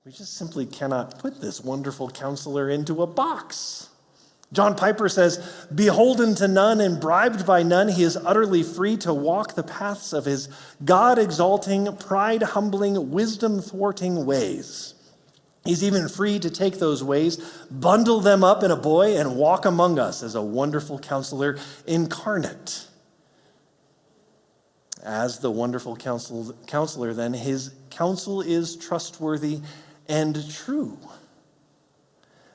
We just simply cannot put this wonderful counselor into a box. John Piper says, beholden to none and bribed by none, he is utterly free to walk the paths of his God-exalting, pride-humbling, wisdom-thwarting ways. He's even free to take those ways, bundle them up in a boy, and walk among us as a wonderful counselor incarnate. As the wonderful counselor, then, his counsel is trustworthy and true.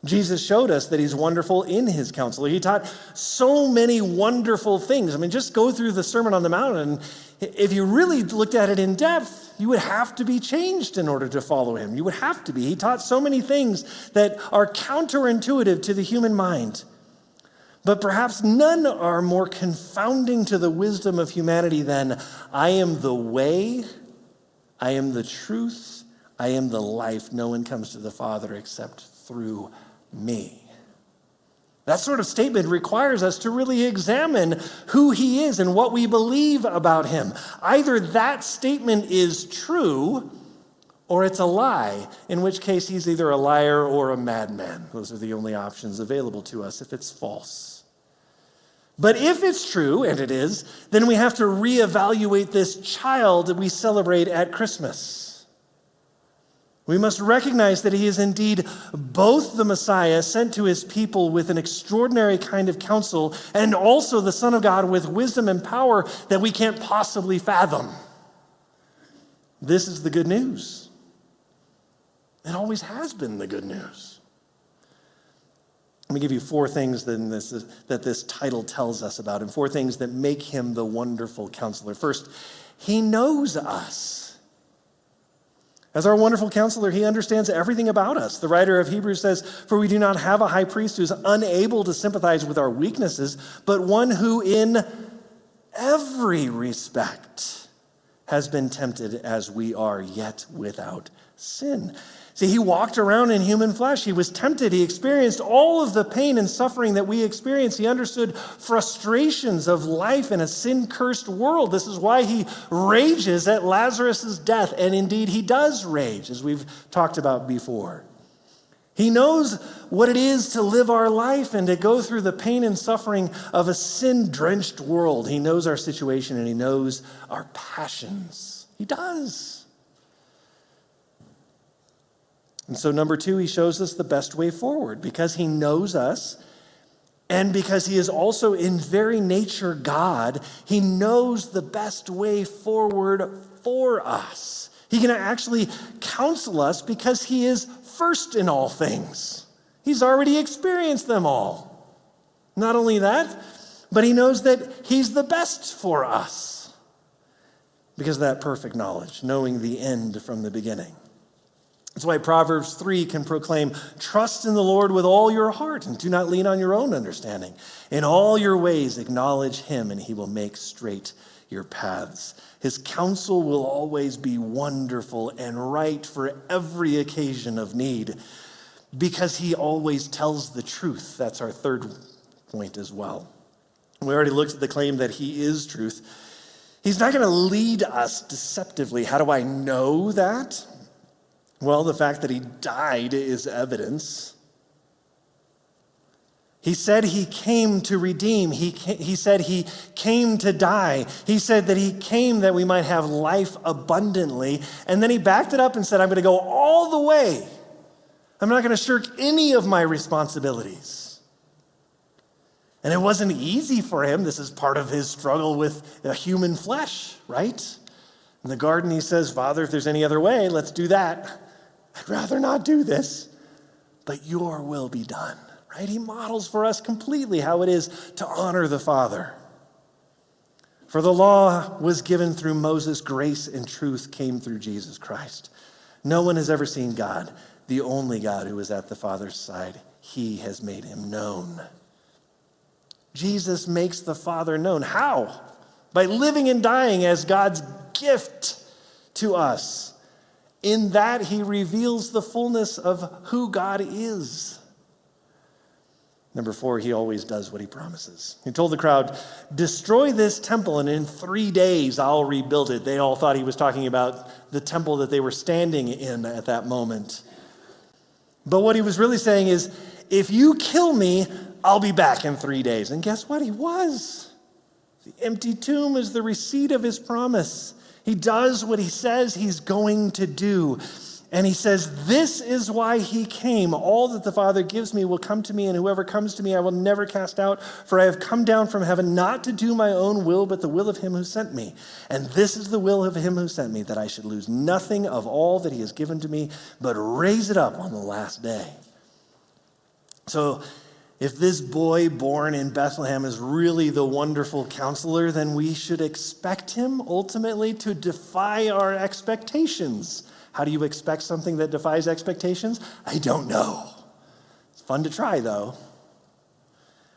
Jesus showed us that he's wonderful in his counsel. He taught so many wonderful things. I mean, just go through the Sermon on the Mount, and if you really looked at it in depth, you would have to be changed in order to follow him. You would have to be. He taught so many things that are counterintuitive to the human mind. But perhaps none are more confounding to the wisdom of humanity than, I am the way, I am the truth, I am the life. No one comes to the Father except through me. That sort of statement requires us to really examine who he is and what we believe about him. Either that statement is true or it's a lie, in which case he's either a liar or a madman. Those are the only options available to us if it's false. But if it's true, and it is, then we have to reevaluate this child that we celebrate at Christmas. We must recognize that he is indeed both the Messiah sent to his people with an extraordinary kind of counsel and also the Son of God with wisdom and power that we can't possibly fathom. This is the good news. It always has been the good news. Let me give you 4 things that this title tells us about him, 4 things that make him the wonderful counselor. First, he knows us. As our wonderful counselor, he understands everything about us. The writer of Hebrews says, for we do not have a high priest who is unable to sympathize with our weaknesses, but one who in every respect has been tempted as we are, yet without sin. See, he walked around in human flesh. He was tempted. He experienced all of the pain and suffering that we experience. He understood frustrations of life in a sin-cursed world. This is why he rages at Lazarus' death. And indeed, he does rage, as we've talked about before. He knows what it is to live our life and to go through the pain and suffering of a sin-drenched world. He knows our situation and he knows our passions. He does. And so number 2, he shows us the best way forward because he knows us and because he is also in very nature God. He knows the best way forward for us. He can actually counsel us because he is first in all things. He's already experienced them all. Not only that, but he knows that he's the best for us because of that perfect knowledge, knowing the end from the beginning. That's why Proverbs 3 can proclaim, trust in the Lord with all your heart and do not lean on your own understanding. In all your ways acknowledge him and he will make straight your paths. His counsel will always be wonderful and right for every occasion of need because he always tells the truth. That's our third point as well. We already looked at the claim that he is truth. He's not going to lead us deceptively. How do I know that? Well, the fact that he died is evidence. He said he came to redeem. He said he came to die. He said that he came that we might have life abundantly. And then he backed it up and said, I'm going to go all the way. I'm not going to shirk any of my responsibilities. And it wasn't easy for him. This is part of his struggle with the human flesh, right? In the garden, he says, Father, if there's any other way, let's do that. I'd rather not do this, but your will be done, right? He models for us completely how it is to honor the Father. For the law was given through Moses, grace and truth came through Jesus Christ. No one has ever seen God, the only God who is at the Father's side. He has made him known. Jesus makes the Father known. How? By living and dying as God's gift to us. In that, he reveals the fullness of who God is. Number 4, he always does what he promises. He told the crowd, destroy this temple and in 3 days I'll rebuild it. They all thought he was talking about the temple that they were standing in at that moment. But what he was really saying is, if you kill me, I'll be back in 3 days. And guess what? He was. The empty tomb is the receipt of his promise. He does what he says he's going to do. And he says, this is why he came. All that the Father gives me will come to me, and whoever comes to me I will never cast out. For I have come down from heaven not to do my own will, but the will of him who sent me. And this is the will of him who sent me, that I should lose nothing of all that he has given to me, but raise it up on the last day. So if this boy born in Bethlehem is really the wonderful counselor, then we should expect him ultimately to defy our expectations. How do you expect something that defies expectations? I don't know. It's fun to try, though.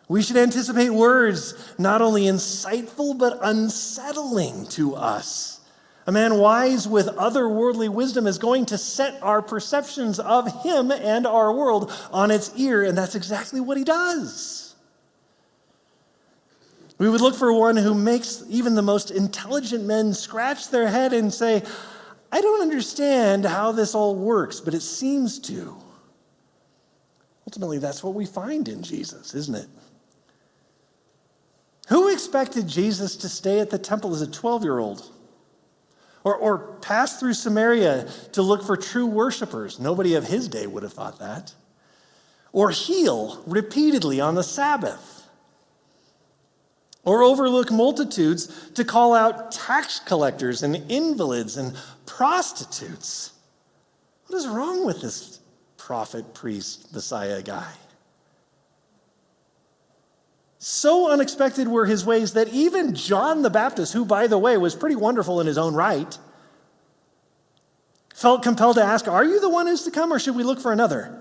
We should anticipate words not only insightful, but unsettling to us. A man wise with otherworldly wisdom is going to set our perceptions of him and our world on its ear, and that's exactly what he does. We would look for one who makes even the most intelligent men scratch their head and say, I don't understand how this all works, but it seems to. Ultimately, that's what we find in Jesus, isn't it? Who expected Jesus to stay at the temple as a 12-year-old? Or pass through Samaria to look for true worshipers? Nobody of his day would have thought that. Or heal repeatedly on the Sabbath? Or overlook multitudes to call out tax collectors and invalids and prostitutes? What is wrong with this prophet, priest, Messiah guy? So unexpected were his ways that even John the Baptist, who, by the way, was pretty wonderful in his own right, felt compelled to ask, are you the one who's to come, or should we look for another?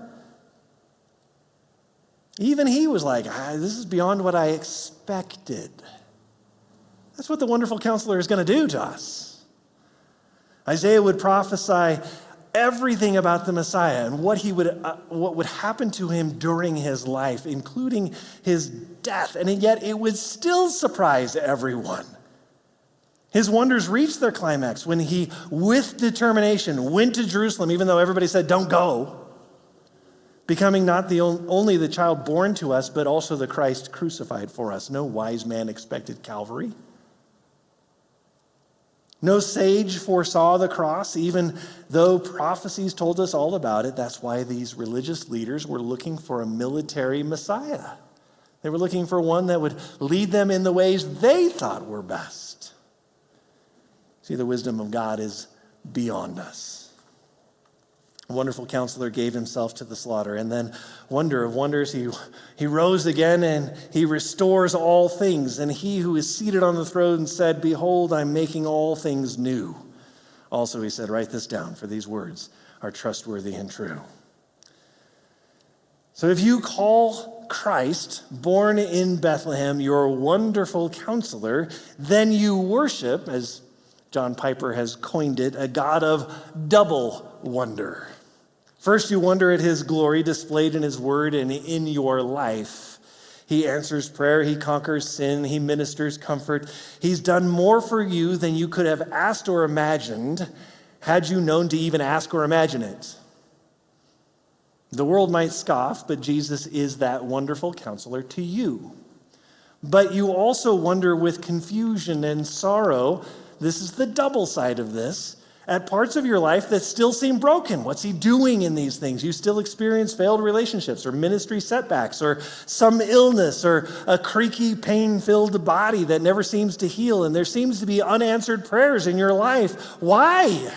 Even he was like, this is beyond what I expected. That's what the wonderful counselor is going to do to us. Isaiah would prophesy everything about the Messiah and what would happen to him during his life, including his death, and yet it would still surprise everyone. His wonders reached their climax when he, with determination, went to Jerusalem, even though everybody said, don't go, becoming not only the child born to us, but also the Christ crucified for us. No wise man expected Calvary. No sage foresaw the cross, even though prophecies told us all about it. That's why these religious leaders were looking for a military Messiah. They were looking for one that would lead them in the ways they thought were best. See, the wisdom of God is beyond us. A wonderful counselor gave himself to the slaughter, and then, wonder of wonders, he rose again and he restores all things. And he who is seated on the throne said, behold, I'm making all things new. Also, he said, write this down, for these words are trustworthy and true. So if you call Christ, born in Bethlehem, your wonderful counselor, then you worship, as John Piper has coined it, a God of double wonder. First, you wonder at his glory displayed in his word and in your life. He answers prayer, he conquers sin, he ministers comfort. He's done more for you than you could have asked or imagined had you known to even ask or imagine it. The world might scoff, but Jesus is that wonderful counselor to you. But you also wonder with confusion and sorrow, this is the double side of this, at parts of your life that still seem broken. What's he doing in these things? You still experience failed relationships or ministry setbacks or some illness or a creaky, pain-filled body that never seems to heal, and there seems to be unanswered prayers in your life. Why?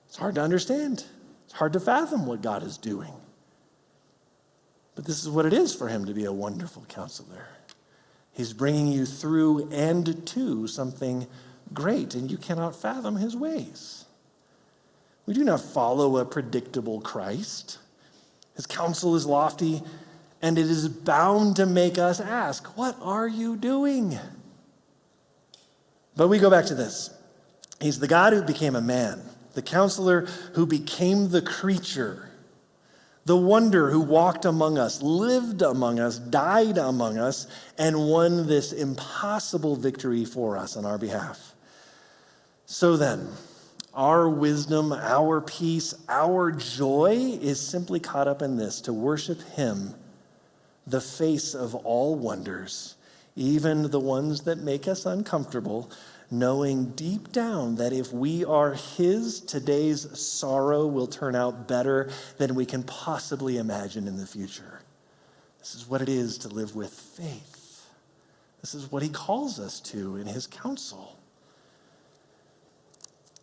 It's hard to understand. It's hard to fathom what God is doing. But this is what it is for him to be a wonderful counselor. He's bringing you through and to something great, and you cannot fathom his ways. We do not follow a predictable Christ. His counsel is lofty, and it is bound to make us ask, what are you doing? But we go back to this. He's the God who became a man, the counselor who became the creature, the wonder who walked among us, lived among us, died among us, and won this impossible victory for us on our behalf. So then, Our wisdom, our peace, our joy is simply caught up in this, to worship him, the face of all wonders, even the ones that make us uncomfortable, knowing deep down that if we are his, today's sorrow will turn out better than we can possibly imagine in the future. This is what it is to live with faith. This is what he calls us to in his counsel.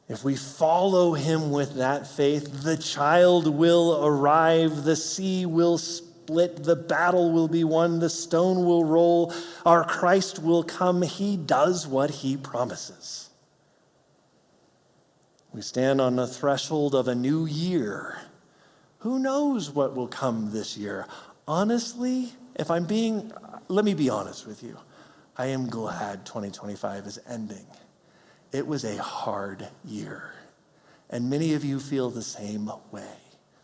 If we follow him with that faith, the child will arrive, the sea will split, the battle will be won, the stone will roll, our Christ will come. He does what he promises. We stand on the threshold of a new year. Who knows what will come this year? Honestly, let me be honest with you. I am glad 2025 is ending. It was a hard year, and many of you feel the same way.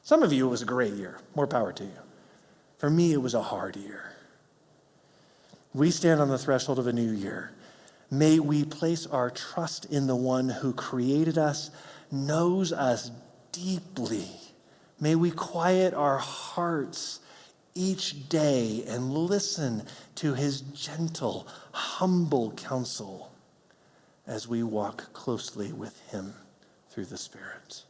Some of you, it was a great year. More power to you. For me, it was a hard year. We stand on the threshold of a new year. May we place our trust in the one who created us, knows us deeply. May we quiet our hearts each day and listen to his gentle, humble counsel as we walk closely with him through the Spirit.